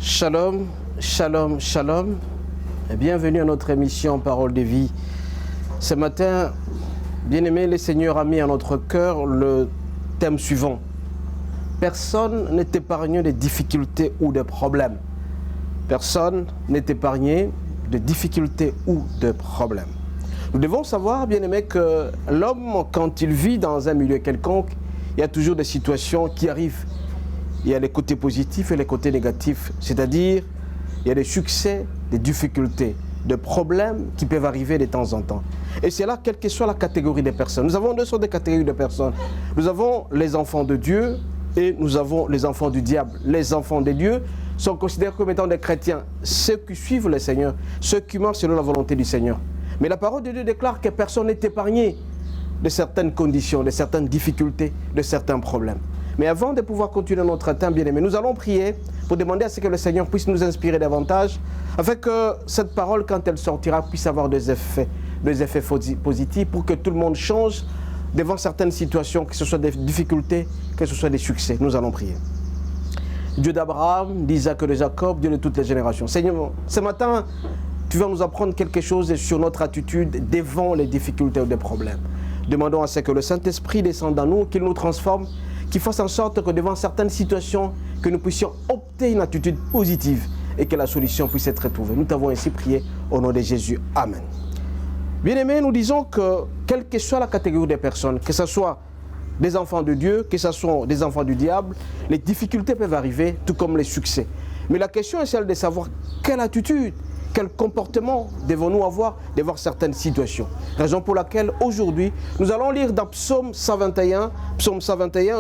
Shalom, shalom, shalom. Et bienvenue à notre émission Parole de vie. Ce matin, bien-aimé, le Seigneur a mis à notre cœur le thème suivant. Personne n'est épargné des difficultés ou des problèmes. Personne n'est épargné de difficultés ou de problèmes. Nous devons savoir, bien-aimé, que l'homme, quand il vit dans un milieu quelconque, il y a toujours des situations qui arrivent. Il y a les côtés positifs et les côtés négatifs, c'est-à-dire il y a des succès, des difficultés, des problèmes qui peuvent arriver de temps en temps. Et c'est là, quelle que soit la catégorie des personnes. Nous avons deux sortes de catégories de personnes. Nous avons les enfants de Dieu et nous avons les enfants du diable. Les enfants de Dieu sont considérés comme étant des chrétiens, ceux qui suivent le Seigneur, ceux qui marchent selon la volonté du Seigneur. Mais la parole de Dieu déclare que personne n'est épargné de certaines conditions, de certaines difficultés, de certains problèmes. Mais avant de pouvoir continuer notre temps, bien-aimé, nous allons prier pour demander à ce que le Seigneur puisse nous inspirer davantage, afin que cette parole, quand elle sortira, puisse avoir des effets positifs pour que tout le monde change devant certaines situations, que ce soit des difficultés, que ce soit des succès. Nous allons prier. Dieu d'Abraham, d'Isaac et de Jacob, Dieu de toutes les générations. Seigneur, ce matin, tu vas nous apprendre quelque chose sur notre attitude devant les difficultés ou des problèmes. Demandons à ce que le Saint-Esprit descende en nous, qu'il nous transforme, qu'il fasse en sorte que devant certaines situations, que nous puissions opter une attitude positive et que la solution puisse être trouvée. Nous t'avons ainsi prié au nom de Jésus. Amen. Bien-aimés, nous disons que quelle que soit la catégorie des personnes, que ce soit des enfants de Dieu, que ce soit des enfants du diable, les difficultés peuvent arriver, tout comme les succès. Mais la question est celle de savoir quelle attitude, quel comportement devons-nous avoir devant certaines situations. Raison pour laquelle aujourd'hui, nous allons lire dans Psaume 121,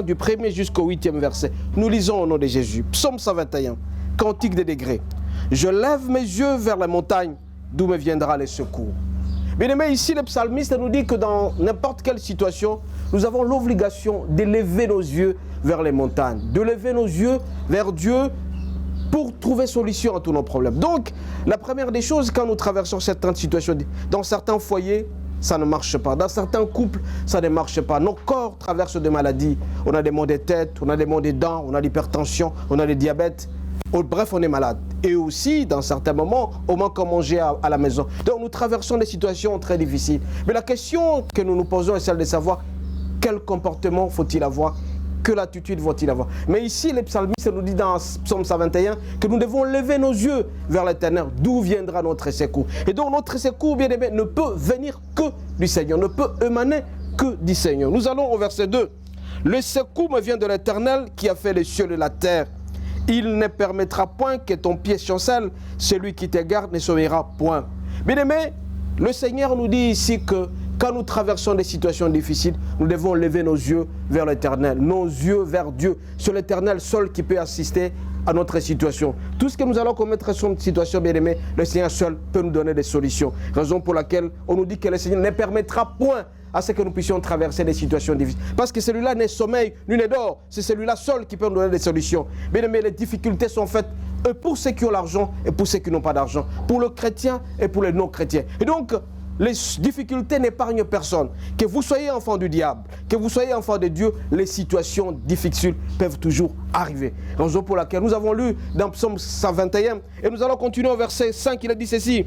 du 1er jusqu'au 8e verset. Nous lisons au nom de Jésus. Psaume 121, cantique des degrés. Je lève mes yeux vers la montagne, d'où me viendra le secours. Bien aimé, ici le psalmiste nous dit que dans n'importe quelle situation, nous avons l'obligation de lever nos yeux vers les montagnes, de lever nos yeux vers Dieu, pour trouver solution à tous nos problèmes. Donc, la première des choses, quand nous traversons certaines situations, dans certains foyers, ça ne marche pas. Dans certains couples, ça ne marche pas. Nos corps traversent des maladies. On a des maux de tête, on a des maux des dents, on a l'hypertension, on a le diabète. Bref, on est malade. Et aussi, dans certains moments, on manque à manger à la maison. Donc, nous traversons des situations très difficiles. Mais la question que nous nous posons est celle de savoir quel comportement faut-il avoir, quelle attitude faut-il avoir. Mais ici, le psalmiste nous dit dans Psaume 121 que nous devons lever nos yeux vers l'Éternel, d'où viendra notre secours. Et donc notre secours, bien aimé, ne peut venir que du Seigneur, ne peut émaner que du Seigneur. Nous allons au verset 2. Le secours me vient de l'Éternel qui a fait les cieux et la terre. Il ne permettra point que ton pied chancelle, celui qui te garde ne sommeillera point. Bien aimé, le Seigneur nous dit ici que quand nous traversons des situations difficiles, nous devons lever nos yeux vers l'Éternel, nos yeux vers Dieu. C'est l'Éternel seul qui peut assister à notre situation. Tout ce que nous allons commettre sur une situation, bien aimée, le Seigneur seul peut nous donner des solutions. Raison pour laquelle on nous dit que le Seigneur ne permettra point à ce que nous puissions traverser des situations difficiles. Parce que celui-là n'est sommeil, ni n'est d'or. C'est celui-là seul qui peut nous donner des solutions. Bien aimé, les difficultés sont faites pour ceux qui ont l'argent et pour ceux qui n'ont pas d'argent. Pour le chrétien et pour les non-chrétiens. Et donc, les difficultés n'épargnent personne. Que vous soyez enfant du diable, que vous soyez enfant de Dieu, les situations difficiles peuvent toujours arriver. Raison pour laquelle nous avons lu dans Psaume 121 et nous allons continuer au verset 5, il a dit ceci.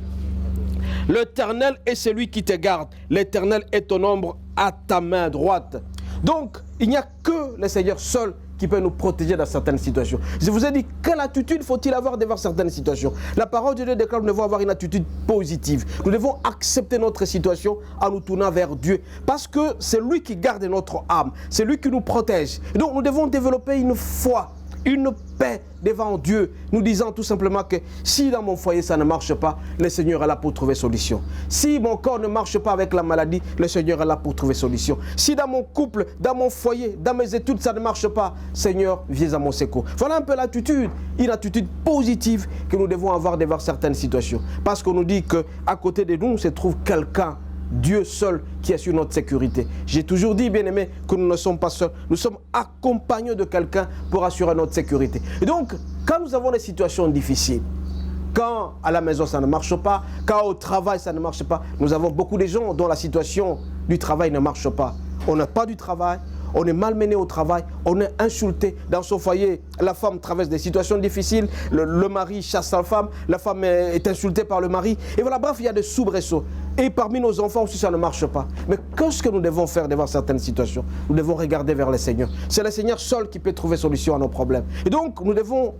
L'Éternel est celui qui te garde. L'Éternel est ton ombre à ta main droite. Donc, il n'y a que le Seigneur seul qui peut nous protéger dans certaines situations. Je vous ai dit, quelle attitude faut-il avoir devant certaines situations? La parole de Dieu déclare que nous devons avoir une attitude positive. Nous devons accepter notre situation en nous tournant vers Dieu. Parce que c'est lui qui garde notre âme. C'est lui qui nous protège. Et donc, nous devons développer une foi, une paix devant Dieu, nous disant tout simplement que si dans mon foyer ça ne marche pas, le Seigneur est là pour trouver solution. Si mon corps ne marche pas avec la maladie, le Seigneur est là pour trouver solution. Si dans mon couple, dans mon foyer, dans mes études ça ne marche pas, Seigneur, viens à mon secours. Voilà un peu l'attitude, une attitude positive que nous devons avoir devant certaines situations. Parce qu'on nous dit qu'à côté de nous se trouve quelqu'un, Dieu seul qui assure notre sécurité. J'ai toujours dit, bien aimé, que nous ne sommes pas seuls. Nous sommes accompagnés de quelqu'un pour assurer notre sécurité. Et donc, quand nous avons des situations difficiles, quand à la maison ça ne marche pas, quand au travail ça ne marche pas, nous avons beaucoup de gens dont la situation du travail ne marche pas. On n'a pas du travail, on est malmené au travail, on est insulté dans son foyer. La femme traverse des situations difficiles, le mari chasse sa femme est insultée par le mari. Et voilà, bref, il y a des soubresauts. Et parmi nos enfants aussi, ça ne marche pas. Mais qu'est-ce que nous devons faire devant certaines situations? Nous devons regarder vers le Seigneur. C'est le Seigneur seul qui peut trouver solution à nos problèmes. Et donc, nous devons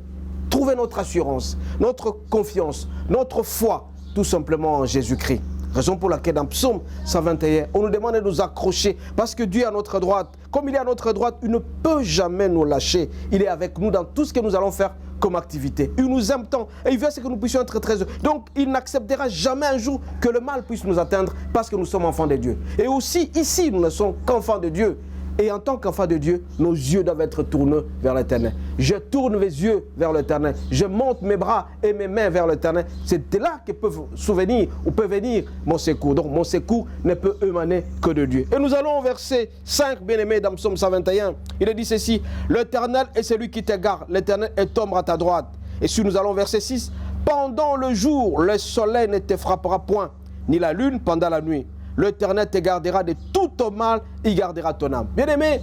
trouver notre assurance, notre confiance, notre foi, tout simplement en Jésus-Christ. Raison pour laquelle dans Psaume 121, on nous demande de nous accrocher parce que Dieu est à notre droite. Comme il est à notre droite, il ne peut jamais nous lâcher. Il est avec nous dans tout ce que nous allons faire comme activité. Il nous aime tant et il veut que nous puissions être très heureux. Donc, il n'acceptera jamais un jour que le mal puisse nous atteindre parce que nous sommes enfants de Dieu. Et aussi, ici, nous ne sommes qu'enfants de Dieu. Et en tant qu'enfant de Dieu, nos yeux doivent être tournés vers l'Éternel. Je tourne mes yeux vers l'Éternel. Je monte mes bras et mes mains vers l'Éternel. C'est de là que peut venir mon secours. Donc mon secours ne peut émaner que de Dieu. Et nous allons au verset 5, bien-aimé, dans Psaume 121. Il est dit ceci: l'Éternel est celui qui te garde. L'Éternel est ombre à ta droite. Et si nous allons au verset 6, pendant le jour, le soleil ne te frappera point, ni la lune pendant la nuit. L'Éternel te gardera de tout ton mal, il gardera ton âme. Bien-aimé,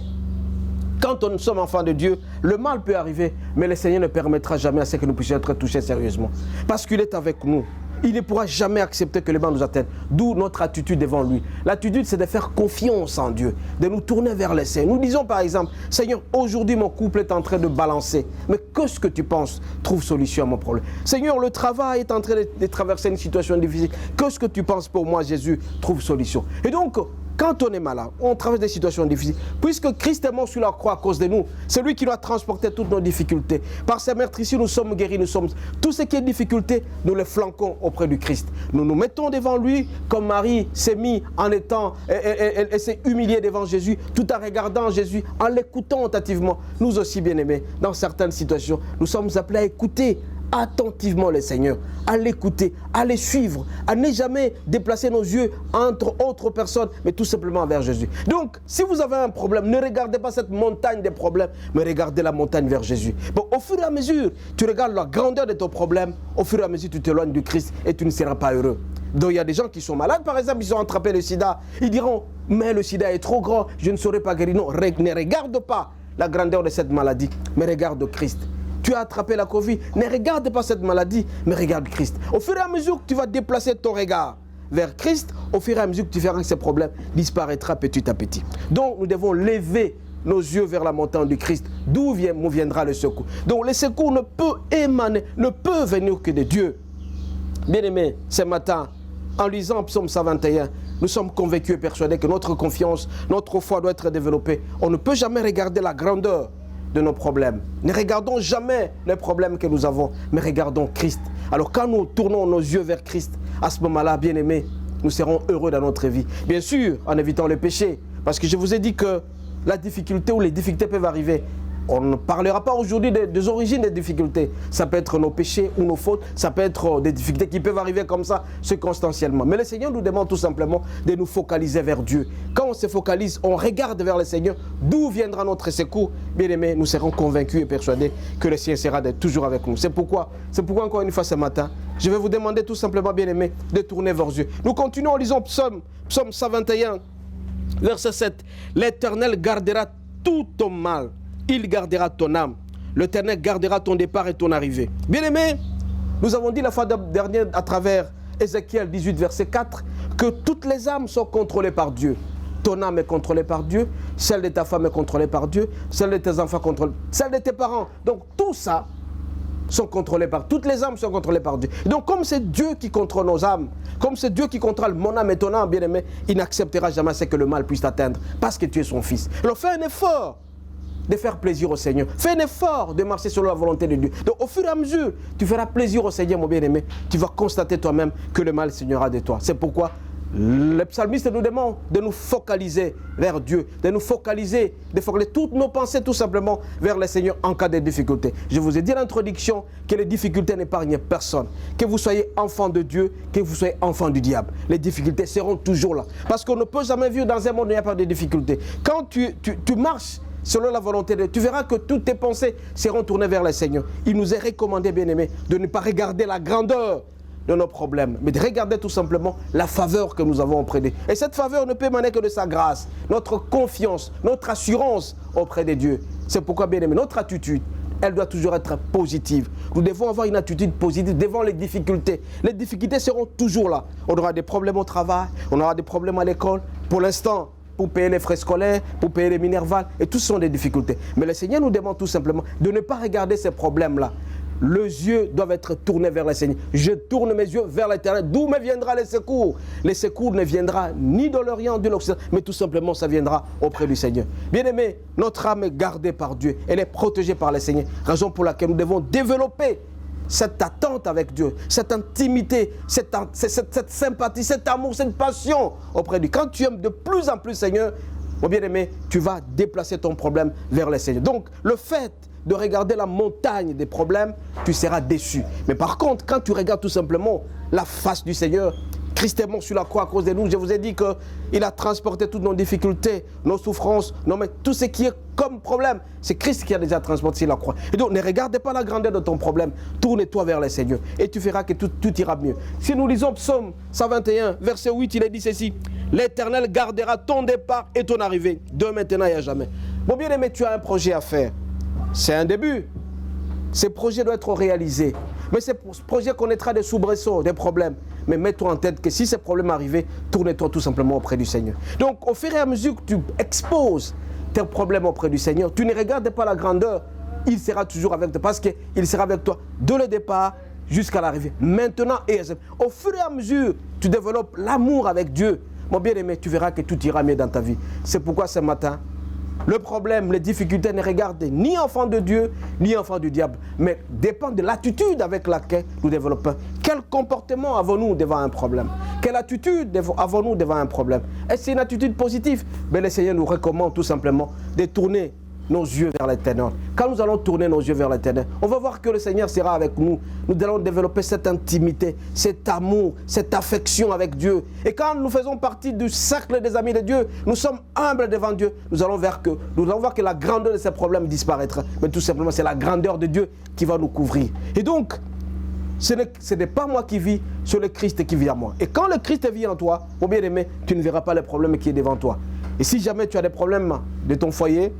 quand nous sommes enfants de Dieu, le mal peut arriver, mais le Seigneur ne permettra jamais à ce que nous puissions être touchés sérieusement. Parce qu'il est avec nous. Il ne pourra jamais accepter que le mal nous atteigne. D'où notre attitude devant lui. L'attitude, c'est de faire confiance en Dieu, de nous tourner vers le Seigneur. Nous disons par exemple: Seigneur, aujourd'hui mon couple est en train de balancer. Mais qu'est-ce que tu penses? Trouve solution à mon problème. Seigneur, le travail est en train de traverser une situation difficile. Qu'est-ce que tu penses pour moi, Jésus? Trouve solution. Et donc, quand on est malade, on traverse des situations difficiles, puisque Christ est mort sur la croix à cause de nous, c'est lui qui doit transporter toutes nos difficultés. Par ses meurtrissures, nous sommes guéris, tout ce qui est difficulté, nous les flanquons auprès du Christ. Nous nous mettons devant lui, comme Marie s'est mise en étant, elle s'est humiliée devant Jésus, tout en regardant Jésus, en l'écoutant attentivement. Nous aussi, bien-aimés, dans certaines situations, nous sommes appelés à écouter attentivement le Seigneur, à l'écouter, à les suivre, à ne jamais déplacer nos yeux entre autres personnes, mais tout simplement vers Jésus. Donc, si vous avez un problème, ne regardez pas cette montagne des problèmes, mais regardez la montagne vers Jésus. Bon, au fur et à mesure, tu regardes la grandeur de ton problème, au fur et à mesure, tu t'éloignes du Christ et tu ne seras pas heureux. Donc, il y a des gens qui sont malades, par exemple, ils ont attrapé le sida. Ils diront: mais le sida est trop grand, je ne saurais pas guérir. Non, ne regarde pas la grandeur de cette maladie, mais regarde Christ. Tu as attrapé la Covid, ne regarde pas cette maladie, mais regarde Christ. Au fur et à mesure que tu vas déplacer ton regard vers Christ, au fur et à mesure que tu verras que ces problèmes disparaîtront petit à petit. Donc nous devons lever nos yeux vers la montagne du Christ, d'où viendra le secours. Donc le secours ne peut venir que de Dieu. Bien-aimés, ce matin, en lisant Psaume 121, nous sommes convaincus et persuadés que notre confiance, notre foi doit être développée. On ne peut jamais regarder la grandeur de nos problèmes. Ne regardons jamais les problèmes que nous avons, mais regardons Christ. Alors quand nous tournons nos yeux vers Christ, à ce moment-là, bien-aimés, nous serons heureux dans notre vie. Bien sûr, en évitant le péché. Parce que je vous ai dit que la difficulté ou les difficultés peuvent arriver. On ne parlera pas aujourd'hui des origines des difficultés. Ça peut être nos péchés ou nos fautes. Ça peut être des difficultés qui peuvent arriver comme ça, circonstanciellement. Mais le Seigneur nous demande tout simplement de nous focaliser vers Dieu. Quand on se focalise, on regarde vers le Seigneur, d'où viendra notre secours. Bien-aimés, nous serons convaincus et persuadés que le Seigneur sera toujours avec nous. C'est pourquoi encore une fois ce matin, je vais vous demander tout simplement, bien-aimés, de tourner vers Dieu. Nous continuons en lisant Psaume 121, verset 7. L'Éternel gardera tout ton mal. Il gardera ton âme. L'Éternel gardera ton départ et ton arrivée. Bien-aimés, nous avons dit la fois dernière à travers Ézéchiel 18, verset 4, que toutes les âmes sont contrôlées par Dieu. Ton âme est contrôlée par Dieu, celle de ta femme est contrôlée par Dieu, celle de tes enfants contrôlée, celle de tes parents. Donc tout ça sont contrôlés par, toutes les âmes sont contrôlées par Dieu. Donc comme c'est Dieu qui contrôle nos âmes, comme c'est Dieu qui contrôle mon âme et ton âme, bien-aimé, il n'acceptera jamais que le mal puisse t'atteindre parce que tu es son fils. Alors fais un effort de faire plaisir au Seigneur. Fais un effort de marcher selon la volonté de Dieu. Donc au fur et à mesure, tu feras plaisir au Seigneur, mon bien-aimé. Tu vas constater toi-même que le mal s'éloignera de toi. C'est pourquoi le psalmiste nous demande de nous focaliser vers Dieu, de focaliser toutes nos pensées tout simplement vers le Seigneur en cas de difficulté. Je vous ai dit à l'introduction que les difficultés n'épargnent personne. Que vous soyez enfant de Dieu, que vous soyez enfant du diable. Les difficultés seront toujours là. Parce qu'on ne peut jamais vivre dans un monde où il n'y a pas de difficultés. Quand tu marches selon la volonté de Dieu, tu verras que toutes tes pensées seront tournées vers le Seigneur. Il nous est recommandé, bien-aimés, de ne pas regarder la grandeur de nos problèmes, mais de regarder tout simplement la faveur que nous avons auprès de Dieu. Et cette faveur ne peut émaner que de sa grâce, notre confiance, notre assurance auprès de Dieu. C'est pourquoi, bien aimé, notre attitude, elle doit toujours être positive. Nous devons avoir une attitude positive devant les difficultés. Les difficultés seront toujours là. On aura des problèmes au travail, on aura des problèmes à l'école. Pour l'instant, pour payer les frais scolaires, pour payer les minervales, et tout ce sont des difficultés. Mais le Seigneur nous demande tout simplement de ne pas regarder ces problèmes-là. Les yeux doivent être tournés vers le Seigneur. Je tourne mes yeux vers l'Éternel. D'où me viendra les secours? Les secours ne viendront ni de l'Orient, ni de l'Occident, mais tout simplement ça viendra auprès du Seigneur. Bien-aimé, notre âme est gardée par Dieu. Elle est protégée par le Seigneur. Raison pour laquelle nous devons développer cette attente avec Dieu, cette intimité, cette sympathie, cet amour, cette passion auprès de Dieu. Quand tu aimes de plus en plus Seigneur, mon bien-aimé, tu vas déplacer ton problème vers le Seigneur. Donc, le fait de regarder la montagne des problèmes, tu seras déçu. Mais par contre, quand tu regardes tout simplement la face du Seigneur, Christ est mort sur la croix à cause de nous. Je vous ai dit qu'il a transporté toutes nos difficultés, nos souffrances, tout ce qui est comme problème. C'est Christ qui a déjà transporté sur la croix. Et donc, ne regarde pas la grandeur de ton problème. Tourne-toi vers le Seigneur et tu verras que tout ira mieux. Si nous lisons Psaume 121, verset 8, il est dit ceci. L'Éternel gardera ton départ et ton arrivée, de maintenant et à jamais. Mon bien-aimé, tu as un projet à faire. C'est un début. Ce projet doit être réalisé. Mais ce projet connaîtra des soubresauts, des problèmes. Mais mets-toi en tête que si ces problèmes arrivent, tourne-toi tout simplement auprès du Seigneur. Donc, au fur et à mesure que tu exposes tes problèmes auprès du Seigneur, tu ne regardes pas la grandeur. Il sera toujours avec toi parce qu'il sera avec toi de le départ jusqu'à l'arrivée. Maintenant et à jamais. Au fur et à mesure, tu développes l'amour avec Dieu. Mon bien-aimé, tu verras que tout ira mieux dans ta vie. C'est pourquoi ce matin, le problème, les difficultés ne regardent ni enfant de Dieu, ni enfant du diable, mais dépend de l'attitude avec laquelle nous développons. Quel comportement avons-nous devant un problème? Quelle attitude avons-nous devant un problème? Est-ce que c'est une attitude positive? Mais le Seigneur nous recommande tout simplement de tourner nos yeux vers l'Éternel. Quand nous allons tourner nos yeux vers l'Éternel, on va voir que le Seigneur sera avec nous. Nous allons développer cette intimité, cet amour, cette affection avec Dieu. Et quand nous faisons partie du cercle des amis de Dieu, nous sommes humbles devant Dieu. Nous allons voir que la grandeur de ces problèmes disparaîtra. Mais tout simplement, c'est la grandeur de Dieu qui va nous couvrir. Et donc, ce n'est pas moi qui vis, c'est le Christ qui vit en moi. Et quand le Christ vit en toi, mon bien-aimé, tu ne verras pas les problèmes qui sont devant toi. Et si jamais tu as des problèmes de ton foyer,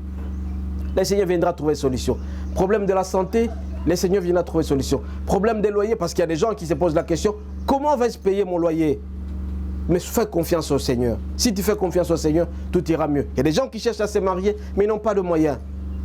le Seigneur viendra trouver solution. Problème de la santé, le Seigneur viendra trouver solution. Problème des loyers, parce qu'il y a des gens qui se posent la question, comment vais-je payer mon loyer? Mais fais confiance au Seigneur. Si tu fais confiance au Seigneur, tout ira mieux. Il y a des gens qui cherchent à se marier, mais ils n'ont pas de moyens.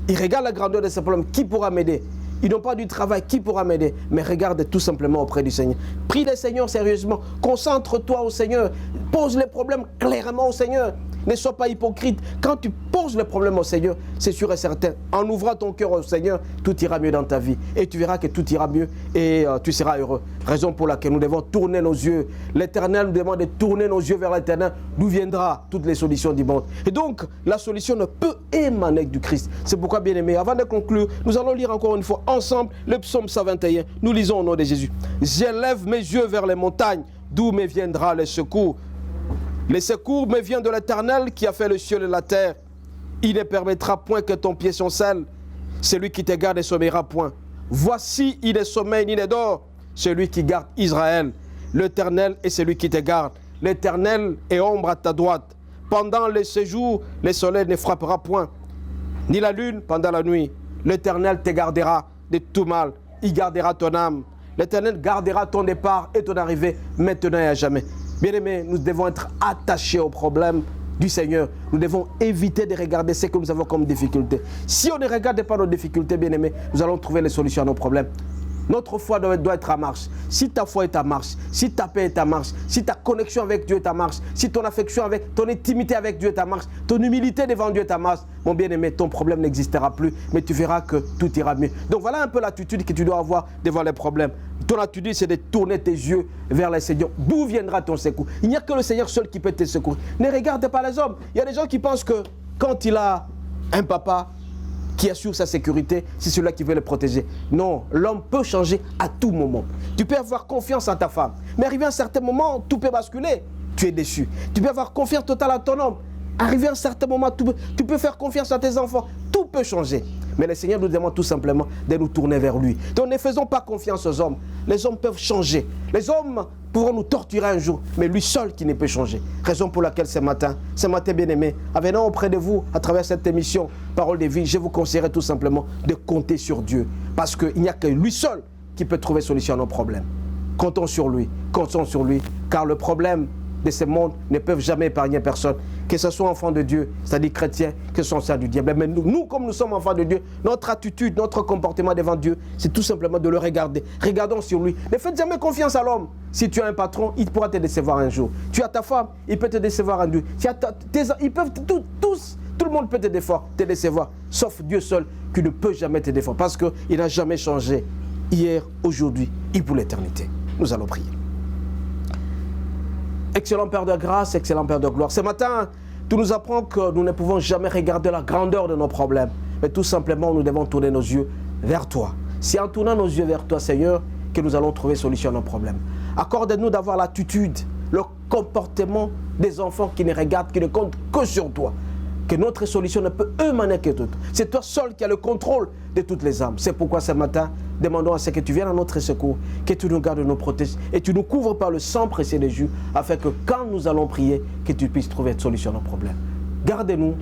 Ils regardent la grandeur de ces problèmes. Qui pourra m'aider? Ils n'ont pas du travail. Qui pourra m'aider? Mais regarde tout simplement auprès du Seigneur. Prie le Seigneur sérieusement. Concentre-toi au Seigneur. Pose les problèmes clairement au Seigneur. Ne sois pas hypocrite. Quand tu poses les problèmes au Seigneur, c'est sûr et certain. En ouvrant ton cœur au Seigneur, tout ira mieux dans ta vie. Et tu verras que tout ira mieux et tu seras heureux. Raison pour laquelle nous devons tourner nos yeux. L'Éternel nous demande de tourner nos yeux vers l'Éternel. D'où viendra toutes les solutions du monde. Et donc, la solution ne peut émaner du Christ. C'est pourquoi, bien aimé, avant de conclure, nous allons lire encore une fois ensemble le psaume 121. Nous lisons au nom de Jésus. J'élève mes yeux vers les montagnes. D'où me viendra le secours? Les secours me viennent de l'Éternel qui a fait le ciel et la terre. Il ne permettra point que ton pied chancelle. Celui qui te garde ne sommeillera point. Voici, il ne sommeille ni ne dort. Celui qui garde Israël. L'Éternel est celui qui te garde. L'Éternel est ombre à ta droite. Pendant le séjour, le soleil ne frappera point, ni la lune pendant la nuit. L'Éternel te gardera de tout mal. Il gardera ton âme. L'Éternel gardera ton départ et ton arrivée maintenant et à jamais. Bien-aimés, nous devons être attachés aux problèmes du Seigneur. Nous devons éviter de regarder ce que nous avons comme difficultés. Si on ne regarde pas nos difficultés, bien-aimés, nous allons trouver les solutions à nos problèmes. Notre foi doit être en marche. Si ta foi est en marche, si ta paix est en marche, si ta connexion avec Dieu est en marche, si ton affection avec, ton intimité avec Dieu est en marche, ton humilité devant Dieu est en marche, mon bien-aimé, ton problème n'existera plus, mais tu verras que tout ira mieux. Donc voilà un peu l'attitude que tu dois avoir devant les problèmes. Ton attitude, c'est de tourner tes yeux vers le Seigneur. D'où viendra ton secours? Il n'y a que le Seigneur seul qui peut te secourir. Ne regarde pas les hommes. Il y a des gens qui pensent que quand il a un papa qui assure sa sécurité, c'est celui-là qui veut le protéger. Non, l'homme peut changer à tout moment. Tu peux avoir confiance en ta femme, mais arrivé à un certain moment, tout peut basculer. Tu es déçu. Tu peux avoir confiance totale en ton homme. Arrivé à un certain moment, tu peux faire confiance à tes enfants. Tout peut changer. Mais le Seigneur nous demande tout simplement de nous tourner vers lui. Donc ne faisons pas confiance aux hommes. Les hommes peuvent changer. Les hommes pourront nous torturer un jour, mais lui seul qui ne peut changer. Raison pour laquelle ce matin bien-aimé, en venant auprès de vous à travers cette émission Parole de vie, je vous conseillerais tout simplement de compter sur Dieu. Parce qu'il n'y a que lui seul qui peut trouver solution à nos problèmes. Comptons sur lui, car le problème de ce monde ne peuvent jamais épargner personne, que ce soit enfant de Dieu, c'est-à-dire chrétien, que ce soit enfant du diable. Mais nous, comme nous sommes enfants de Dieu, notre attitude, notre comportement devant Dieu, c'est tout simplement de le regarder. Regardons sur lui. Ne faites jamais confiance à l'homme. Si tu as un patron, il pourra te décevoir un jour. Tu as ta femme, il peut te décevoir un jour. Ils peuvent tous, tout le monde peut te décevoir, sauf Dieu seul qui ne peut jamais te défendre, parce qu'il n'a jamais changé. Hier, aujourd'hui et pour l'éternité. Nous allons prier. Excellent Père de grâce, excellent Père de gloire. Ce matin, tu nous apprends que nous ne pouvons jamais regarder la grandeur de nos problèmes, mais tout simplement, nous devons tourner nos yeux vers toi. C'est en tournant nos yeux vers toi, Seigneur, que nous allons trouver solution à nos problèmes. Accorde-nous d'avoir l'attitude, le comportement des enfants qui ne regardent, qui ne comptent que sur toi. Que notre solution ne peut émaner que de toi. C'est toi seul qui as le contrôle de toutes les âmes. C'est pourquoi ce matin, demandons à ce que tu viennes à notre secours, que tu nous gardes, nous protèges et tu nous couvres par le sang précieux de Jésus, afin que quand nous allons prier, que tu puisses trouver une solution à nos problèmes. Garde-nous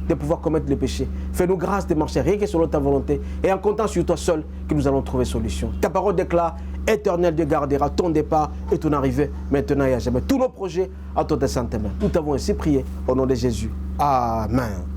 de pouvoir commettre les péchés. Fais-nous grâce de marcher rien que selon ta volonté et en comptant sur toi seul que nous allons trouver solution. Ta parole déclare, Éternel Dieu gardera ton départ et ton arrivée maintenant et à jamais. Tous nos projets à ton sainte main. Nous t'avons ainsi prié au nom de Jésus. Amen.